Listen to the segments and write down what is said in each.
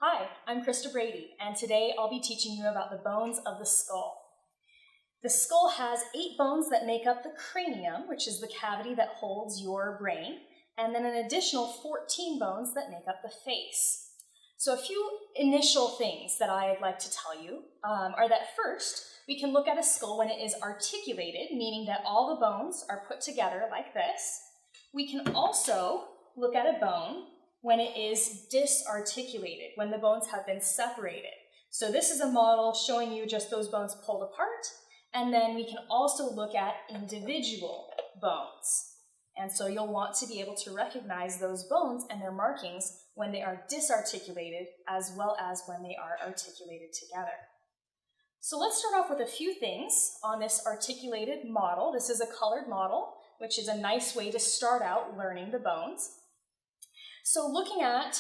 Hi, I'm Krista Brady, and today I'll be teaching you about the bones of the skull. The skull has 8 bones that make up the cranium, which is the cavity that holds your brain, and then an additional 14 bones that make up the face. So a few initial things that I'd like to tell you are that first, we can look at a skull when it is articulated, meaning that all the bones are put together like this. We can also look at a bone when it is disarticulated, when the bones have been separated. So this is a model showing you just those bones pulled apart, and then we can also look at individual bones. And so you'll want to be able to recognize those bones and their markings when they are disarticulated as well as when they are articulated together. So let's start off with a few things on this articulated model. This is a colored model, which is a nice way to start out learning the bones. So looking at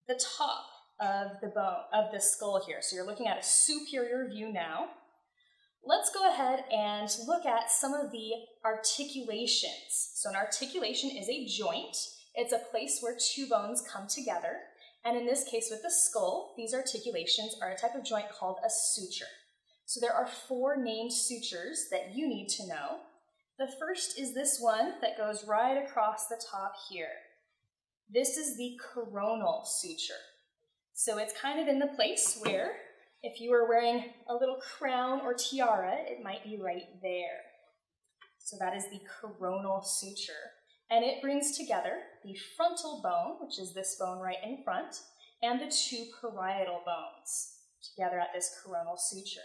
the top of the skull here, so you're looking at a superior view now. Let's go ahead and look at some of the articulations. So an articulation is a joint. It's a place where 2 bones come together. And in this case with the skull, these articulations are a type of joint called a suture. So there are 4 named sutures that you need to know. The first is this one that goes right across the top here. This is the coronal suture. So it's kind of in the place where if you were wearing a little crown or tiara, it might be right there. So that is the coronal suture. And it brings together the frontal bone, which is this bone right in front, and the 2 parietal bones together at this coronal suture.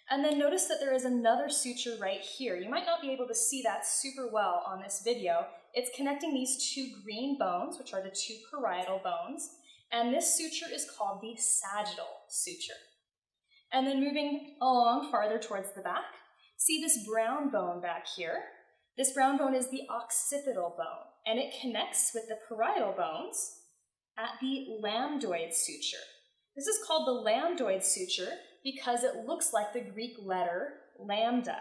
And then notice that there is another suture right here. You might not be able to see that super well on this video. It's connecting these 2 green bones, which are the 2 parietal bones, and this suture is called the sagittal suture. And then moving along farther towards the back, see this brown bone back here? This brown bone is the occipital bone, and it connects with the parietal bones at the lambdoid suture. This is called the lambdoid suture because it looks like the Greek letter lambda.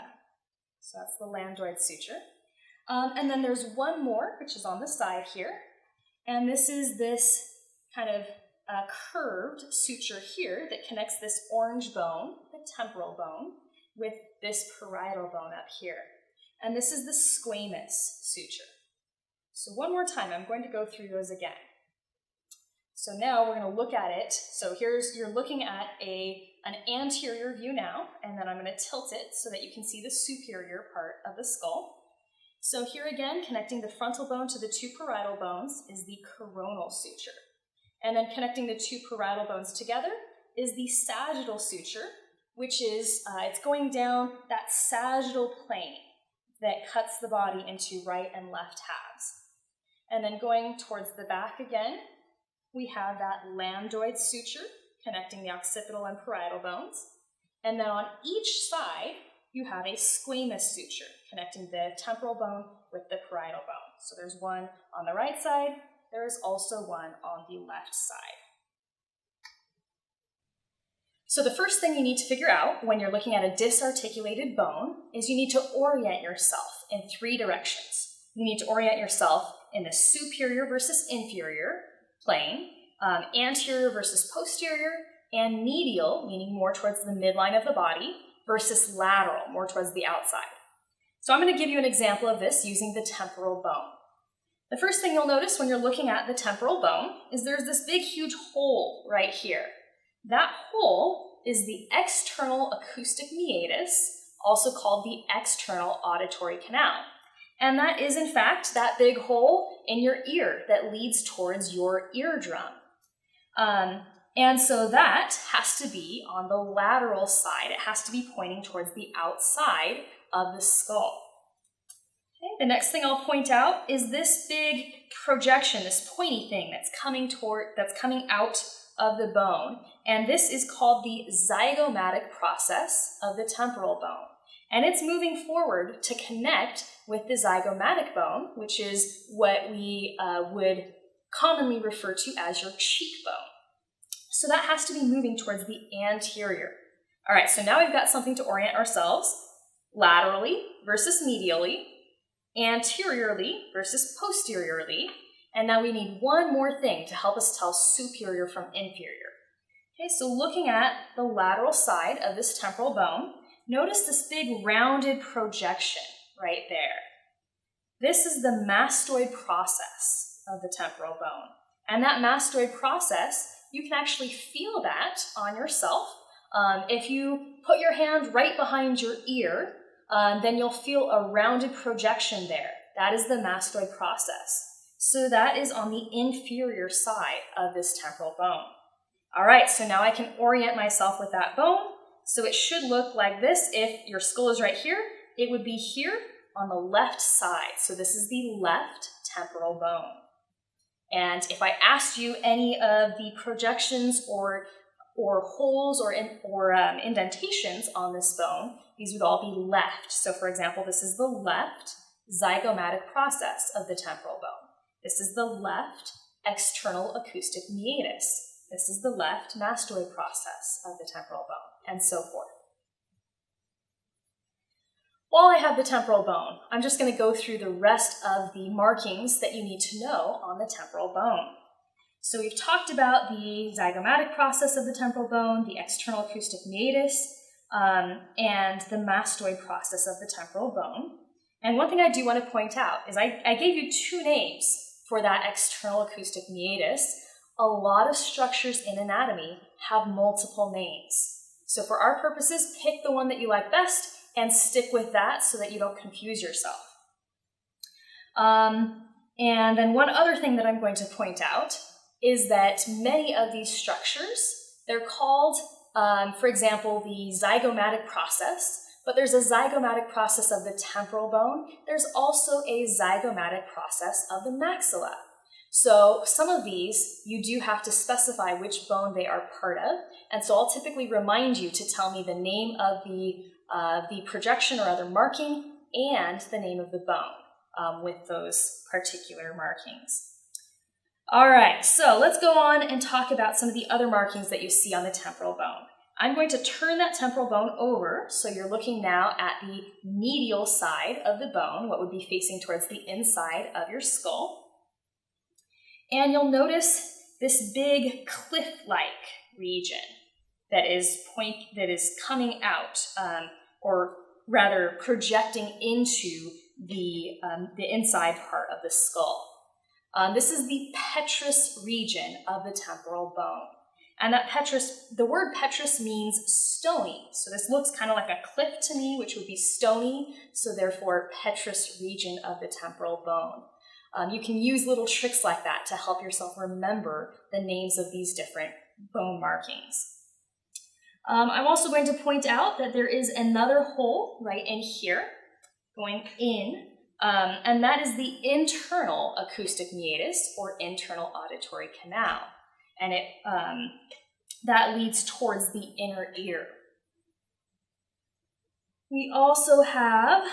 So that's the lambdoid suture. And then there's one more, which is on the side here. And this is this kind of curved suture here that connects this orange bone, the temporal bone, with this parietal bone up here. And this is the squamous suture. So one more time, I'm going to go through those again. So now we're going to look at it. So you're looking at an anterior view now, and then I'm going to tilt it so that you can see the superior part of the skull. So here again, connecting the frontal bone to the 2 parietal bones is the coronal suture. And then connecting the 2 parietal bones together is the sagittal suture, which is, it's going down that sagittal plane that cuts the body into right and left halves. And then going towards the back again, we have that lambdoid suture connecting the occipital and parietal bones. And then on each side, you have a squamous suture connecting the temporal bone with the parietal bone. So there's one on the right side. There is also one on the left side. So the first thing you need to figure out when you're looking at a disarticulated bone is you need to orient yourself in 3 directions. You need to orient yourself in the superior versus inferior plane, anterior versus posterior, and medial, meaning more towards the midline of the body, versus lateral, more towards the outside. So I'm going to give you an example of this using the temporal bone. The first thing you'll notice when you're looking at the temporal bone is there's this big, huge hole right here. That hole is the external acoustic meatus, also called the external auditory canal. And that is, in fact, that big hole in your ear that leads towards your eardrum. And so that has to be on the lateral side. It has to be pointing towards the outside of the skull. Okay, the next thing I'll point out is this big projection, this pointy thing that's coming out of the bone. And this is called the zygomatic process of the temporal bone. And it's moving forward to connect with the zygomatic bone, which is what we would commonly refer to as your cheekbone. So that has to be moving towards the anterior. All right, so now we've got something to orient ourselves laterally versus medially, anteriorly versus posteriorly, and now we need one more thing to help us tell superior from inferior. Okay, so looking at the lateral side of this temporal bone, notice this big rounded projection right there. This is the mastoid process of the temporal bone. And that mastoid process, you can actually feel that on yourself. If you put your hand right behind your ear, then you'll feel a rounded projection there. That is the mastoid process. So that is on the inferior side of this temporal bone. All right, so now I can orient myself with that bone. So it should look like this. If your skull is right here, it would be here on the left side. So this is the left temporal bone. And if I asked you any of the projections or holes or indentations on this bone, these would all be left. So for example, this is the left zygomatic process of the temporal bone. This is the left external acoustic meatus. This is the left mastoid process of the temporal bone, and so forth. While I have the temporal bone, I'm just going to go through the rest of the markings that you need to know on the temporal bone. So we've talked about the zygomatic process of the temporal bone, the external acoustic meatus, and the mastoid process of the temporal bone. And one thing I do want to point out is I gave you two names for that external acoustic meatus. A lot of structures in anatomy have multiple names. So for our purposes, pick the one that you like best and stick with that so that you don't confuse yourself. And then one other thing that I'm going to point out is that many of these structures, they're called, for example, the zygomatic process, but there's a zygomatic process of the temporal bone. There's also a zygomatic process of the maxilla. So some of these, you do have to specify which bone they are part of. And so I'll typically remind you to tell me the name of the projection or other marking and the name of the bone with those particular markings. All right, so let's go on and talk about some of the other markings that you see on the temporal bone. I'm going to turn that temporal bone over, so you're looking now at the medial side of the bone, what would be facing towards the inside of your skull. And you'll notice this big cliff-like region that is coming out, or rather projecting into the inside part of the skull. This is the petrous region of the temporal bone. And that the word petrous means stony. So this looks kind of like a cliff to me, which would be stony. So therefore, petrous region of the temporal bone. You can use little tricks like that to help yourself remember the names of these different bone markings. I'm also going to point out that there is another hole right in here going in, and that is the internal acoustic meatus or internal auditory canal. And that leads towards the inner ear. We also have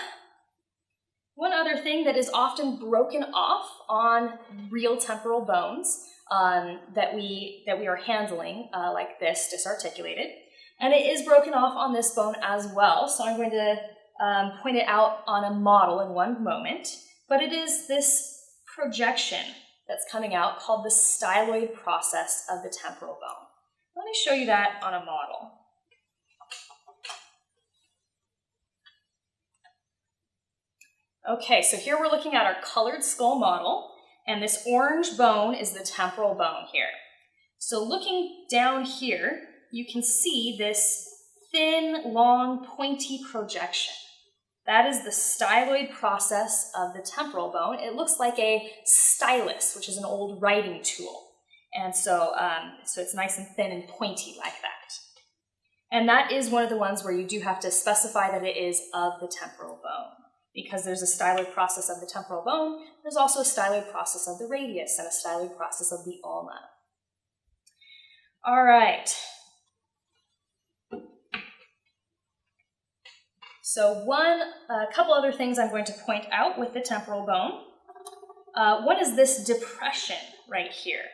one other thing that is often broken off on real temporal bones that we are handling like this, disarticulated. And it is broken off on this bone as well. So I'm going to point it out on a model in one moment. But it is this projection that's coming out called the styloid process of the temporal bone. Let me show you that on a model. Okay, so here we're looking at our colored skull model, and this orange bone is the temporal bone here. So looking down here, you can see this thin, long, pointy projection. That is the styloid process of the temporal bone. It looks like a stylus, which is an old writing tool. And so it's nice and thin and pointy like that. And that is one of the ones where you do have to specify that it is of the temporal bone. Because there's a styloid process of the temporal bone, there's also a styloid process of the radius and a styloid process of the ulna. All right. So a couple other things I'm going to point out with the temporal bone. One is this depression right here.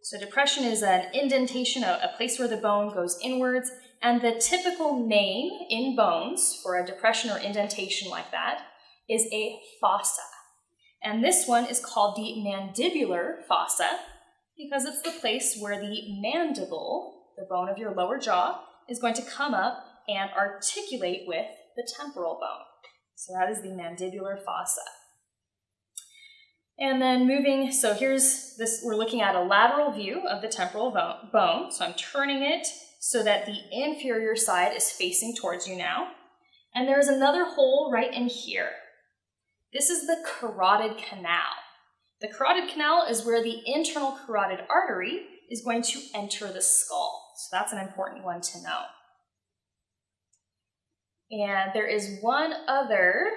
So depression is an indentation, a place where the bone goes inwards, and the typical name in bones for a depression or indentation like that is a fossa. And this one is called the mandibular fossa because it's the place where the mandible the bone of your lower jaw, is going to come up and articulate with the temporal bone. So that is the mandibular fossa. And then moving, so here's this, we're looking at a lateral view of the temporal bone. So I'm turning it so that the inferior side is facing towards you now. And there's another hole right in here. This is the carotid canal. The carotid canal is where the internal carotid artery is going to enter the skull. So that's an important one to know. And there is one other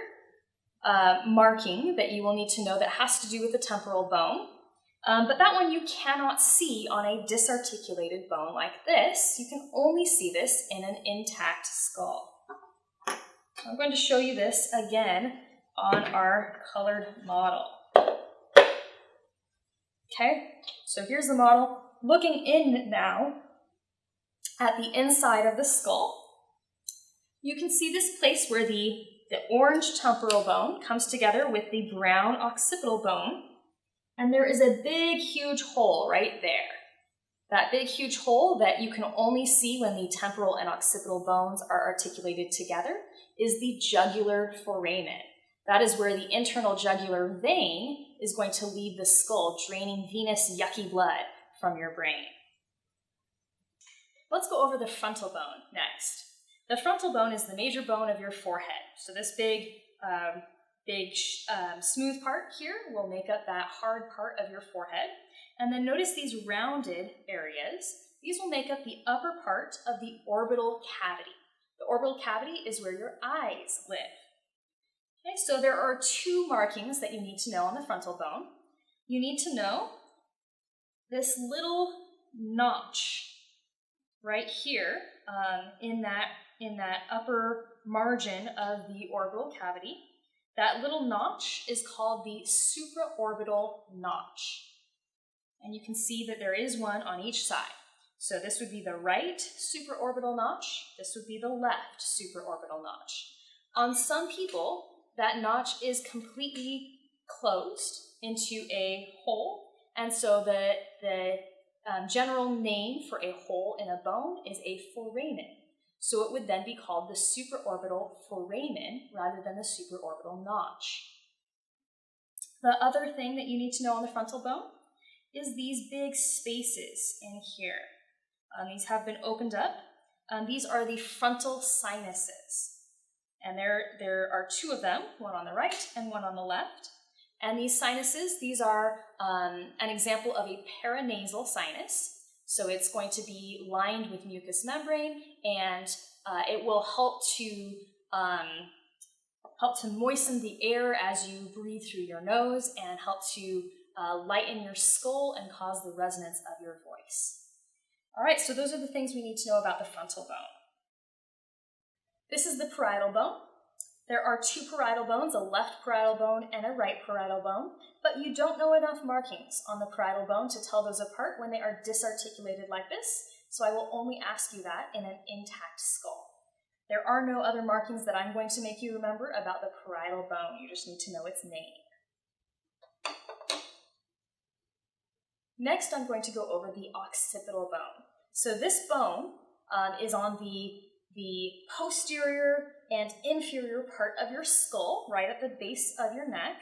marking that you will need to know that has to do with the temporal bone. But that one you cannot see on a disarticulated bone like this. You can only see this in an intact skull. I'm going to show you this again on our colored model. Okay, so here's the model. Looking in now at the inside of the skull, you can see this place where the orange temporal bone comes together with the brown occipital bone, and there is a big, huge hole right there. That big, huge hole that you can only see when the temporal and occipital bones are articulated together is the jugular foramen. That is where the internal jugular vein is going to leave the skull, draining venous, yucky blood from your brain. Let's go over the frontal bone next. The frontal bone is the major bone of your forehead. So this big smooth part here will make up that hard part of your forehead. And then notice these rounded areas. These will make up the upper part of the orbital cavity. The orbital cavity is where your eyes live. Okay, so there are two markings that you need to know on the frontal bone. You need to know this little notch right here in that upper margin of the orbital cavity. That little notch is called the supraorbital notch. And you can see that there is one on each side. So this would be the right supraorbital notch. This would be the left supraorbital notch. On some people, that notch is completely closed into a hole. And so the general name for a hole in a bone is a foramen. So it would then be called the supraorbital foramen rather than the supraorbital notch. The other thing that you need to know on the frontal bone is these big spaces in here. These have been opened up. These are the frontal sinuses. And there are two of them, one on the right and one on the left. And these sinuses, these are an example of a paranasal sinus. So it's going to be lined with mucous membrane, and it will help to moisten the air as you breathe through your nose and help to lighten your skull and cause the resonance of your voice. All right, so those are the things we need to know about the frontal bone. This is the parietal bone. There are two parietal bones, a left parietal bone and a right parietal bone, but you don't know enough markings on the parietal bone to tell those apart when they are disarticulated like this, so I will only ask you that in an intact skull. There are no other markings that I'm going to make you remember about the parietal bone. You just need to know its name. Next, I'm going to go over the occipital bone. So this bone is on the posterior and inferior part of your skull, right at the base of your neck.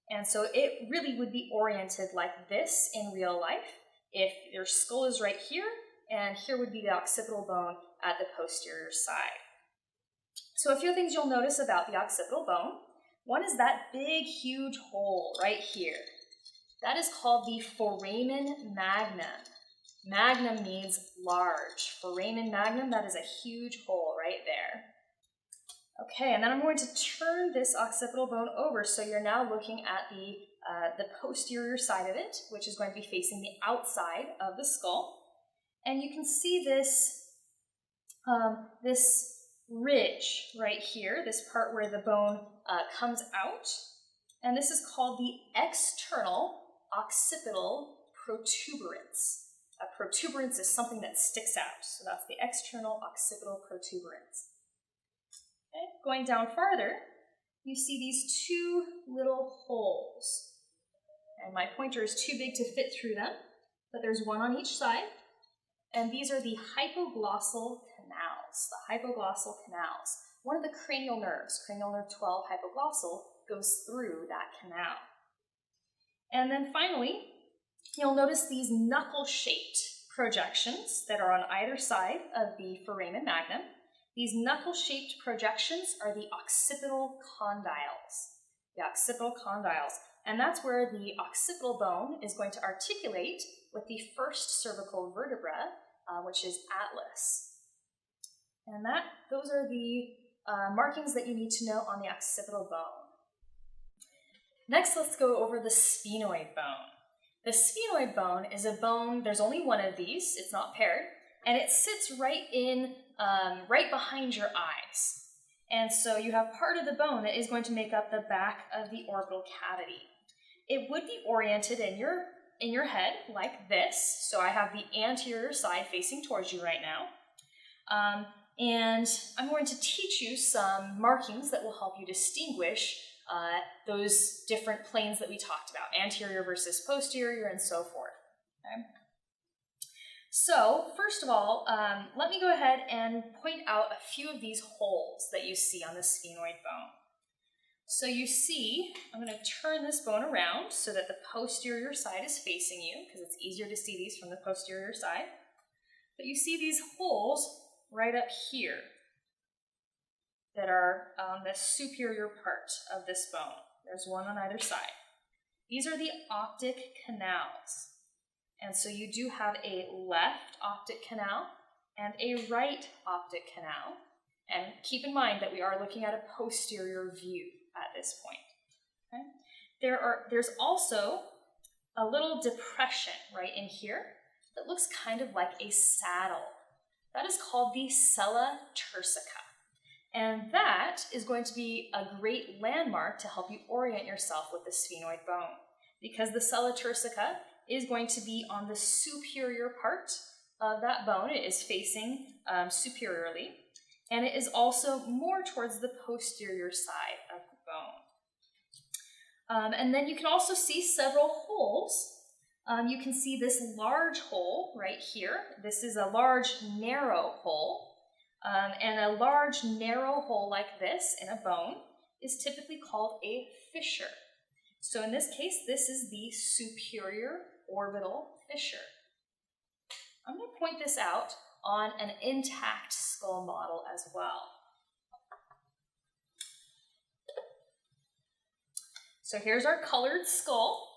And so it really would be oriented like this in real life if your skull is right here, and here would be the occipital bone at the posterior side. So a few things you'll notice about the occipital bone. One is that big, huge hole right here. That is called the foramen magnum. Magnum means large. Foramen magnum, that is a huge hole right there. Okay, and then I'm going to turn this occipital bone over so you're now looking at the posterior side of it, which is going to be facing the outside of the skull. And you can see this, this ridge right here, this part where the bone comes out. And this is called the external occipital protuberance. A protuberance is something that sticks out, so that's the external occipital protuberance. Okay. Going down farther, you see these two little holes. And my pointer is too big to fit through them, but there's one on each side. And these are the hypoglossal canals, One of the cranial nerves, cranial nerve 12 hypoglossal, goes through that canal. And then finally, you'll notice these knuckle-shaped projections that are on either side of the foramen magnum. These knuckle-shaped projections are the occipital condyles. And that's where the occipital bone is going to articulate with the first cervical vertebra, which is atlas. And those are the markings that you need to know on the occipital bone. Next, let's go over the sphenoid bone. The sphenoid bone is a bone, there's only one of these, it's not paired, and it sits right behind your eyes. And so you have part of the bone that is going to make up the back of the orbital cavity. It would be oriented in your head like this. So I have the anterior side facing towards you right now. And I'm going to teach you some markings that will help you distinguish those different planes that we talked about, anterior versus posterior and so forth. Okay? So first of all, let me go ahead and point out a few of these holes that you see on the sphenoid bone. So you see, I'm going to turn this bone around so that the posterior side is facing you, because it's easier to see these from the posterior side. But you see these holes right up here that are on the superior part of this bone. There's one on either side. These are the optic canals. And so you do have a left optic canal and a right optic canal. And keep in mind that we are looking at a posterior view at this point. Okay? There's also a little depression right in here that looks kind of like a saddle. That is called the sella turcica. And that is going to be a great landmark to help you orient yourself with the sphenoid bone, because the sella turcica is going to be on the superior part of that bone. It is facing superiorly, and it is also more towards the posterior side of the bone. And then you can also see several holes. You can see this large hole right here. This is a large, narrow hole. And a large, narrow hole like this in a bone is typically called a fissure. So in this case, this is the superior orbital fissure. I'm going to point this out on an intact skull model as well. So here's our colored skull.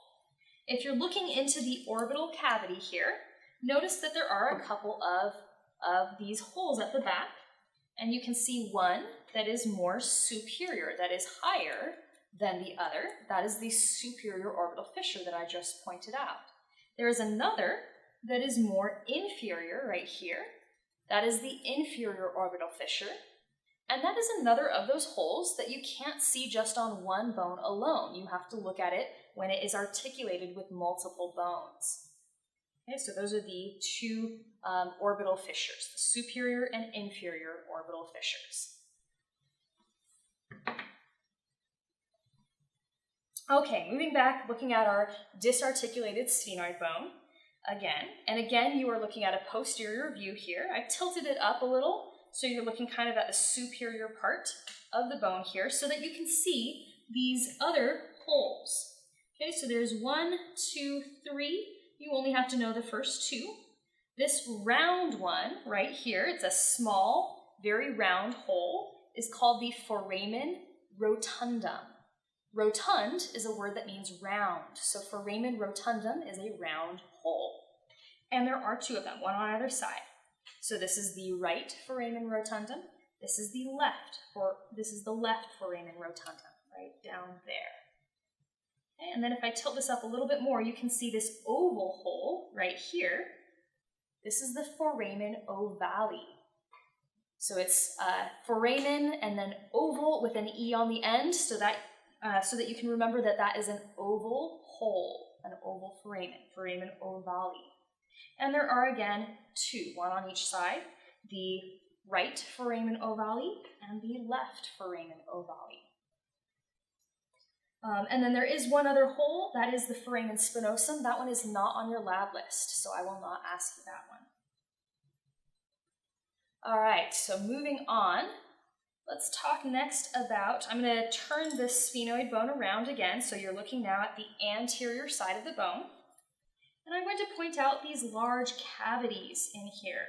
If you're looking into the orbital cavity here, notice that there are a couple of these holes at the back, and you can see one that is more superior, that is higher than the other. That is the superior orbital fissure that I just pointed out. There is another that is more inferior right here. That is the inferior orbital fissure. And that is another of those holes that you can't see just on one bone alone. You have to look at it when it is articulated with multiple bones. Okay, so those are the two orbital fissures, the superior and inferior orbital fissures. Okay, moving back, looking at our disarticulated sphenoid bone again. And again, you are looking at a posterior view here. I've tilted it up a little, so you're looking kind of at the superior part of the bone here so that you can see these other holes. Okay, so there's 1, 2, 3. You only have to know the first two. This round one right here, it's a small, very round hole, is called the foramen rotundum. Rotund is a word that means round, so foramen rotundum is a round hole. And there are two of them, one on either side. So this is the right foramen rotundum, this is the left foramen rotundum, right down there. Okay, and then if I tilt this up a little bit more, you can see this oval hole right here. This is the foramen ovale. So it's foramen and then oval with an E on the end, so that you can remember that that is an oval hole, an oval foramen ovale. And there are, again, two, one on each side, the right foramen ovale and the left foramen ovale. And then there is one other hole, that is the foramen spinosum. That one is not on your lab list, so I will not ask you that one. All right, so moving on, let's talk next about, I'm going to turn this sphenoid bone around again, so you're looking now at the anterior side of the bone. And I'm going to point out these large cavities in here.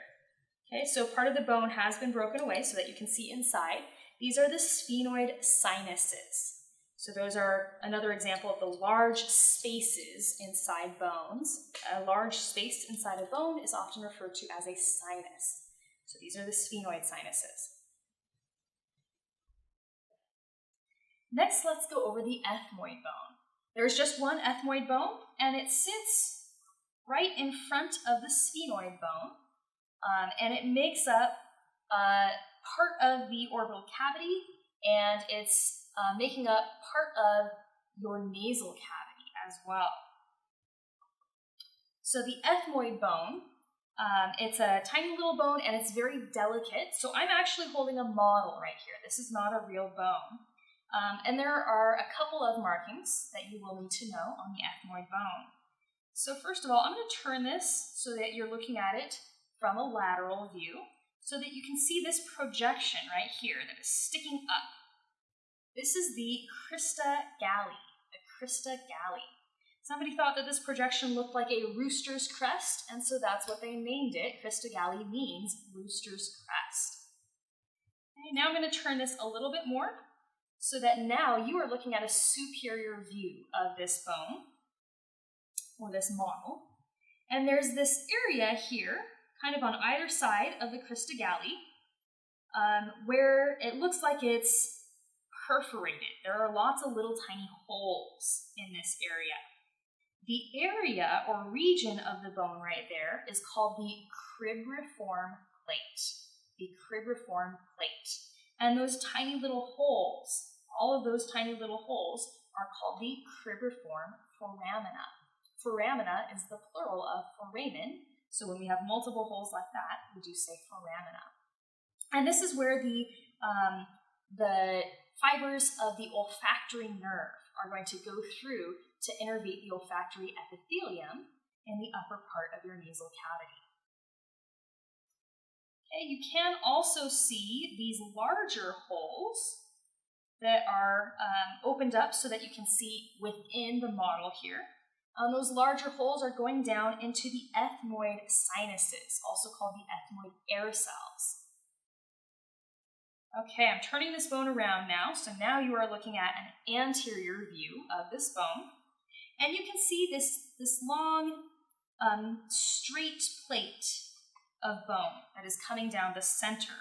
Okay, so part of the bone has been broken away so that you can see inside. These are the sphenoid sinuses. So those are another example of the large spaces inside bones. A large space inside a bone is often referred to as a sinus. So these are the sphenoid sinuses. Next, let's go over the ethmoid bone. There's just one ethmoid bone, and it sits right in front of the sphenoid bone, and it makes up part of the orbital cavity, and it's making up part of your nasal cavity as well. So the ethmoid bone, it's a tiny little bone and it's very delicate. So I'm actually holding a model right here. This is not a real bone. And there are a couple of markings that you will need to know on the ethmoid bone. So first of all, I'm going to turn this so that you're looking at it from a lateral view so that you can see this projection right here that is sticking up. This is the crista galli, Somebody thought that this projection looked like a rooster's crest, and so that's what they named it. Crista galli means rooster's crest. Okay, now I'm going to turn this a little bit more so that now you are looking at a superior view of this bone, or this model. And there's this area here, kind of on either side of the crista galli, where it looks like it's perforated. There are lots of little tiny holes in this area. The area or region of the bone right there is called the cribriform plate. The cribriform plate. And those tiny little holes, all of those tiny little holes, are called the cribriform foramina. Foramina is the plural of foramen, so when we have multiple holes like that, we do say foramina. And this is where the fibers of the olfactory nerve are going to go through to innervate the olfactory epithelium in the upper part of your nasal cavity. Okay, you can also see these larger holes that are opened up so that you can see within the model here. Those larger holes are going down into the ethmoid sinuses, also called the ethmoid air cells. Okay, I'm turning this bone around now, so now you are looking at an anterior view of this bone, and you can see this long, straight plate of bone that is coming down the center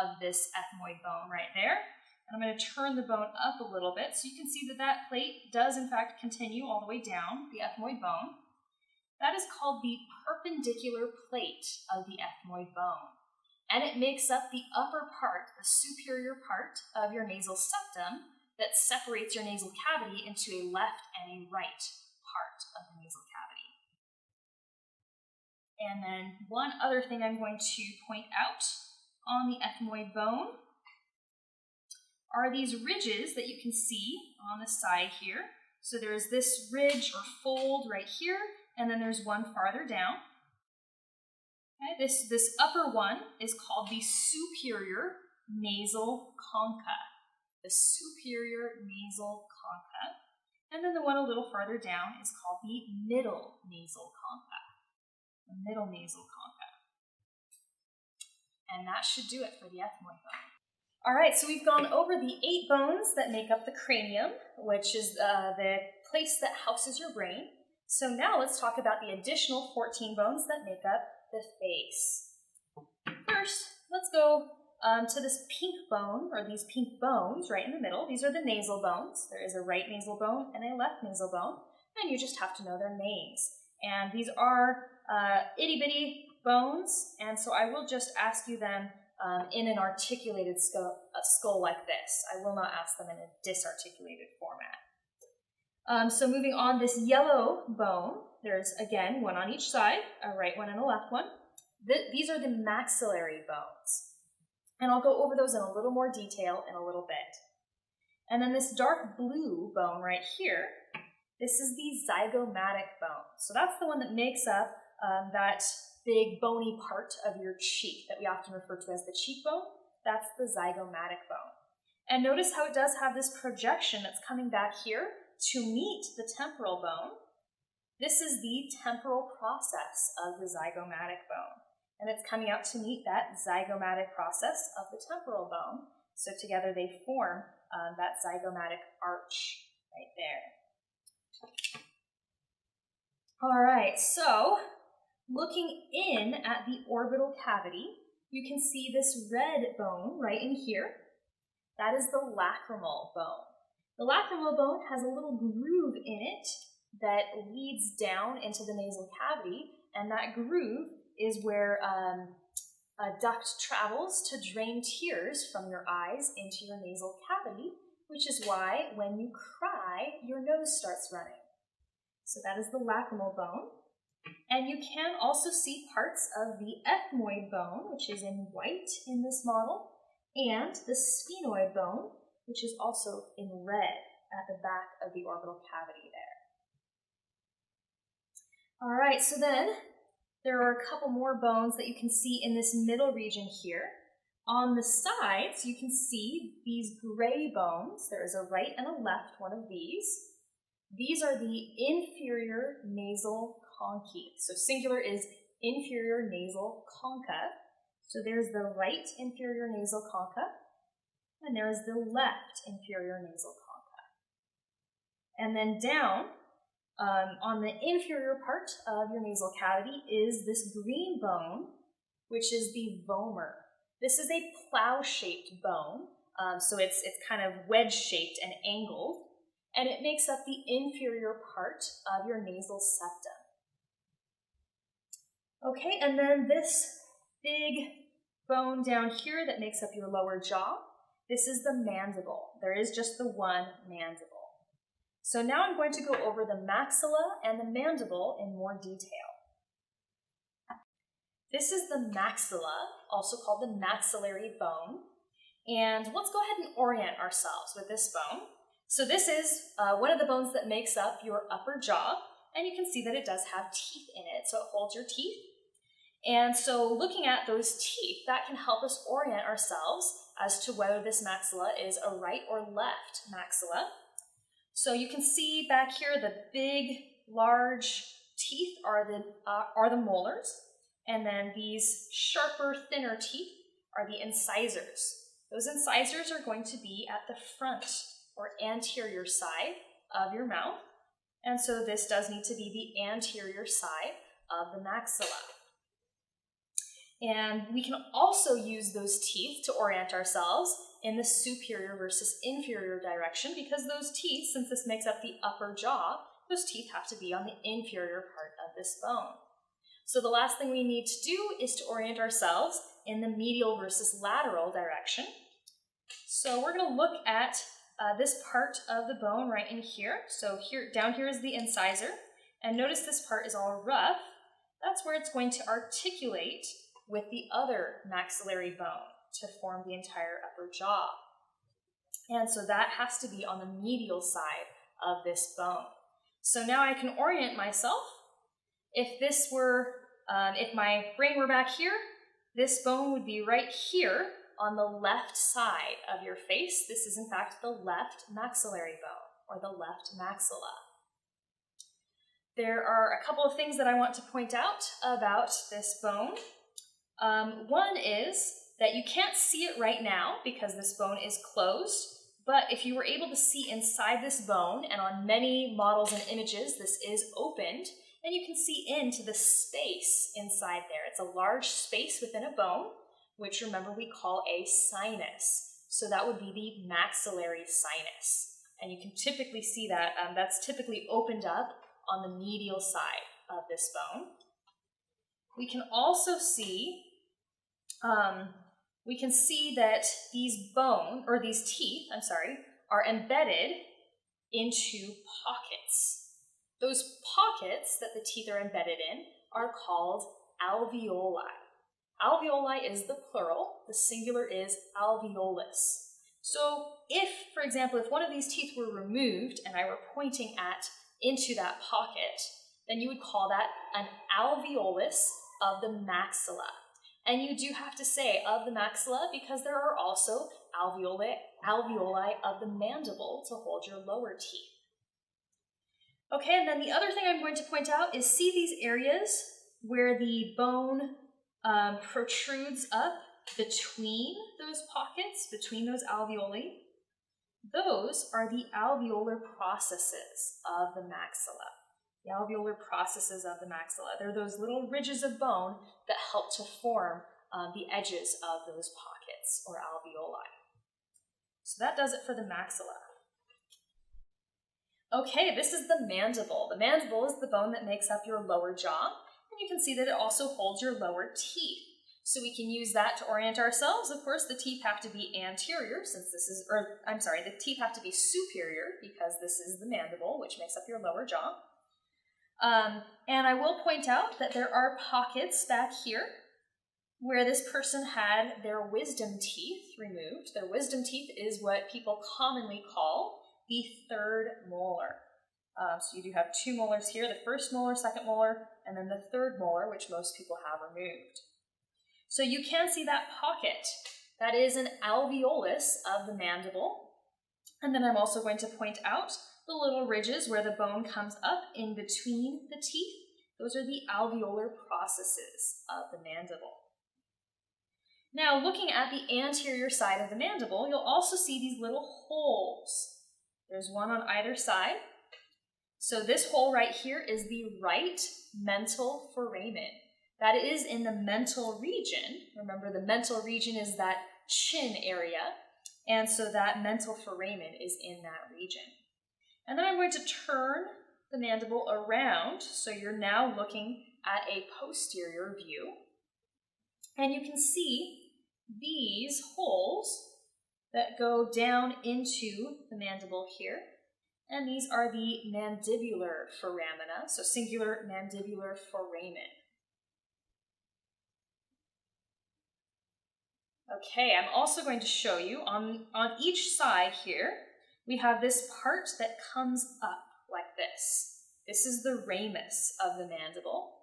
of this ethmoid bone right there. And I'm going to turn the bone up a little bit so you can see that that plate does in fact continue all the way down the ethmoid bone. That is called the perpendicular plate of the ethmoid bone. And it makes up the upper part, the superior part of your nasal septum that separates your nasal cavity into a left and a right part of the nasal cavity. And then one other thing I'm going to point out on the ethmoid bone are these ridges that you can see on the side here. So there's this ridge or fold right here, and then there's one farther down. Okay, this upper one is called the superior nasal concha. The superior nasal concha. And then the one a little farther down is called the middle nasal concha. The middle nasal concha. And that should do it for the ethmoid bone. All right, so we've gone over the 8 bones that make up the cranium, which is the place that houses your brain. So now let's talk about the additional 14 bones that make up the face. First, let's go to this pink bone, or these pink bones right in the middle. These are the nasal bones. There is a right nasal bone and a left nasal bone, and you just have to know their names. And these are itty-bitty bones, and so I will just ask you them in an articulated skull like this. I will not ask them in a disarticulated format. So moving on, this yellow bone, there's again one on each side, a right one and a left one. These are the maxillary bones. And I'll go over those in a little more detail in a little bit. And then this dark blue bone right here, this is the zygomatic bone. So that's the one that makes up that big bony part of your cheek that we often refer to as the cheekbone, that's the zygomatic bone. And notice how it does have this projection that's coming back here to meet the temporal bone. This is the temporal process of the zygomatic bone. And it's coming out to meet that zygomatic process of the temporal bone. So together they form that zygomatic arch right there. All right, so looking in at the orbital cavity, you can see this red bone right in here. That is the lacrimal bone. The lacrimal bone has a little groove in it that leads down into the nasal cavity, and that groove is where a duct travels to drain tears from your eyes into your nasal cavity, which is why when you cry, your nose starts running. So that is the lacrimal bone. And you can also see parts of the ethmoid bone, which is in white in this model, and the sphenoid bone, which is also in red at the back of the orbital cavity there. All right, so then there are a couple more bones that you can see in this middle region here. On the sides, you can see these gray bones. There is a right and a left one of these. These are the inferior nasal conchae. So singular is inferior nasal concha. So there's the right inferior nasal concha, and there is the left inferior nasal concha. And then down on the inferior part of your nasal cavity is this green bone, which is the vomer. This is a plow-shaped bone, so it's kind of wedge-shaped and angled, and it makes up the inferior part of your nasal septum. Okay, and then this big bone down here that makes up your lower jaw, this is the mandible. There is just the one mandible. So now I'm going to go over the maxilla and the mandible in more detail. This is the maxilla, also called the maxillary bone. And let's go ahead and orient ourselves with this bone. So this is one of the bones that makes up your upper jaw, and you can see that it does have teeth in it, so it holds your teeth. And so looking at those teeth, that can help us orient ourselves as to whether this maxilla is a right or left maxilla. So you can see back here the big, large teeth are the molars, and then these sharper, thinner teeth are the incisors. Those incisors are going to be at the front or anterior side of your mouth, and so this does need to be the anterior side of the maxilla. And we can also use those teeth to orient ourselves in the superior versus inferior direction, because those teeth, since this makes up the upper jaw, those teeth have to be on the inferior part of this bone. So the last thing we need to do is to orient ourselves in the medial versus lateral direction. So we're going to look at this part of the bone right in here. So down here is the incisor, and notice this part is all rough. That's where it's going to articulate with the other maxillary bone to form the entire upper jaw. And so that has to be on the medial side of this bone. So now I can orient myself. If my brain were back here, this bone would be right here on the left side of your face. This is in fact the left maxillary bone, or the left maxilla. There are a couple of things that I want to point out about this bone. One is that you can't see it right now because this bone is closed, but if you were able to see inside this bone, and on many models and images this is opened, then you can see into the space inside there. It's a large space within a bone, which remember we call a sinus. So that would be the maxillary sinus. And you can typically see that, that's typically opened up on the medial side of this bone. We can also see that these teeth, are embedded into pockets. Those pockets that the teeth are embedded in are called alveoli. Alveoli is the plural, the singular is alveolus. So if, for example, if one of these teeth were removed and I were pointing into that pocket, then you would call that an alveolus of the maxilla. And you do have to say of the maxilla because there are also alveoli of the mandible to hold your lower teeth. Okay, and then the other thing I'm going to point out is see these areas where the bone protrudes up between those pockets, between those alveoli. Those are the alveolar processes of the maxilla. The alveolar processes of the maxilla. They're those little ridges of bone that help to form the edges of those pockets or alveoli. So that does it for the maxilla. Okay, this is the mandible. The mandible is the bone that makes up your lower jaw, and you can see that it also holds your lower teeth. So we can use that to orient ourselves. Of course, the teeth have to be anterior since this is, the teeth have to be superior because this is the mandible, which makes up your lower jaw. And I will point out that there are pockets back here where this person had their wisdom teeth removed. Their wisdom teeth is what people commonly call the third molar. So you do have two molars here, the first molar, second molar, and then the third molar, which most people have removed. So you can see that pocket. That is an alveolus of the mandible. And then I'm also going to point out the little ridges where the bone comes up in between the teeth. Those are the alveolar processes of the mandible. Now, looking at the anterior side of the mandible, you'll also see these little holes. There's one on either side. So this hole right here is the right mental foramen. That is in the mental region. Remember, the mental region is that chin area, and so that mental foramen is in that region. And then I'm going to turn the mandible around, so you're now looking at a posterior view. And you can see these holes that go down into the mandible here. And these are the mandibular foramina, so singular mandibular foramen. Okay, I'm also going to show you on each side here, we have this part that comes up like this. This is the ramus of the mandible.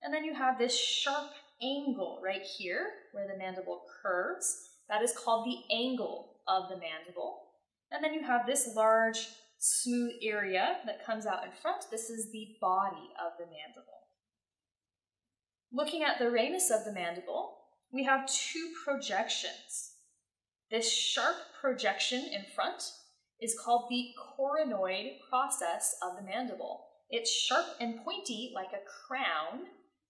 And then you have this sharp angle right here where the mandible curves. That is called the angle of the mandible. And then you have this large, smooth area that comes out in front. This is the body of the mandible. Looking at the ramus of the mandible, we have two projections. This sharp projection in front is called the coronoid process of the mandible. It's sharp and pointy like a crown,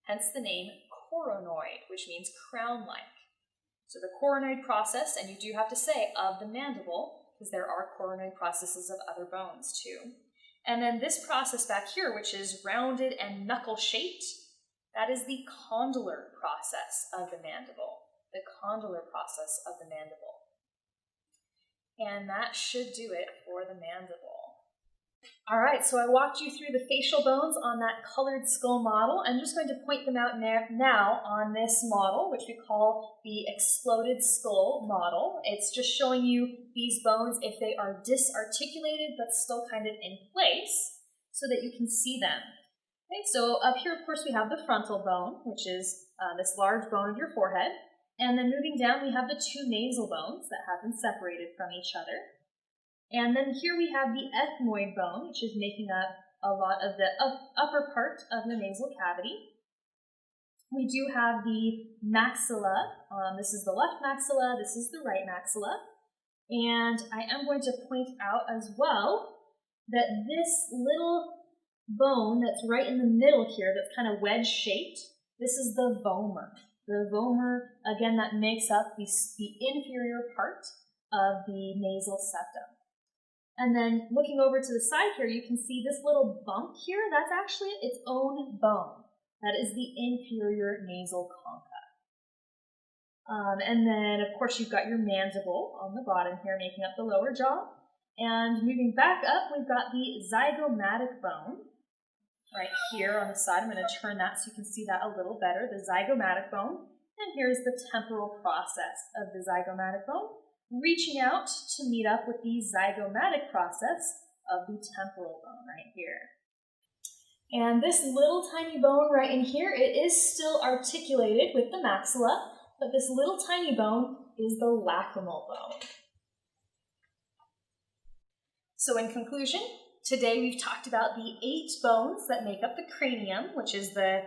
hence the name coronoid, which means crown-like. So the coronoid process, and you do have to say of the mandible, because there are coronoid processes of other bones too. And then this process back here, which is rounded and knuckle-shaped, that is the condylar process of the mandible, the condylar process of the mandible. And that should do it for the mandible. All right, so I walked you through the facial bones on that colored skull model. I'm just going to point them out now on this model, which we call the exploded skull model. It's just showing you these bones if they are disarticulated but still kind of in place so that you can see them. Okay, so up here, of course, we have the frontal bone, which is this large bone of your forehead. And then moving down, we have the two nasal bones that have been separated from each other. And then here we have the ethmoid bone, which is making up a lot of the upper part of the nasal cavity. We do have the maxilla. This is the left maxilla. This is the right maxilla. And I am going to point out as well that this little bone that's right in the middle here, that's kind of wedge-shaped, this is the vomer. The vomer, again, that makes up the inferior part of the nasal septum. And then looking over to the side here, you can see this little bump here. That's actually its own bone. That is the inferior nasal concha. And then, of course, you've got your mandible on the bottom here, making up the lower jaw. And moving back up, we've got the zygomatic bone right here on the side. I'm going to turn that so you can see that a little better, the zygomatic bone. And here's the temporal process of the zygomatic bone, reaching out to meet up with the zygomatic process of the temporal bone right here. And this little tiny bone right in here, it is still articulated with the maxilla, but this little tiny bone is the lacrimal bone. So in conclusion, today we've talked about the 8 bones that make up the cranium, which is the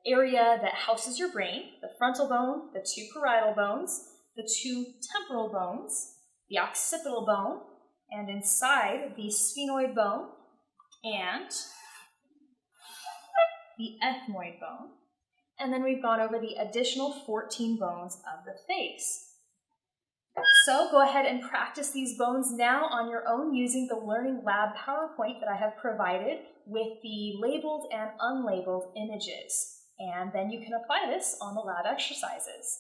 area that houses your brain, the frontal bone, the 2 parietal bones, the 2 temporal bones, the occipital bone, and inside the sphenoid bone, and the ethmoid bone. And then we've gone over the additional 14 bones of the face. So go ahead and practice these bones now on your own using the Learning Lab PowerPoint that I have provided with the labeled and unlabeled images. And then you can apply this on the lab exercises.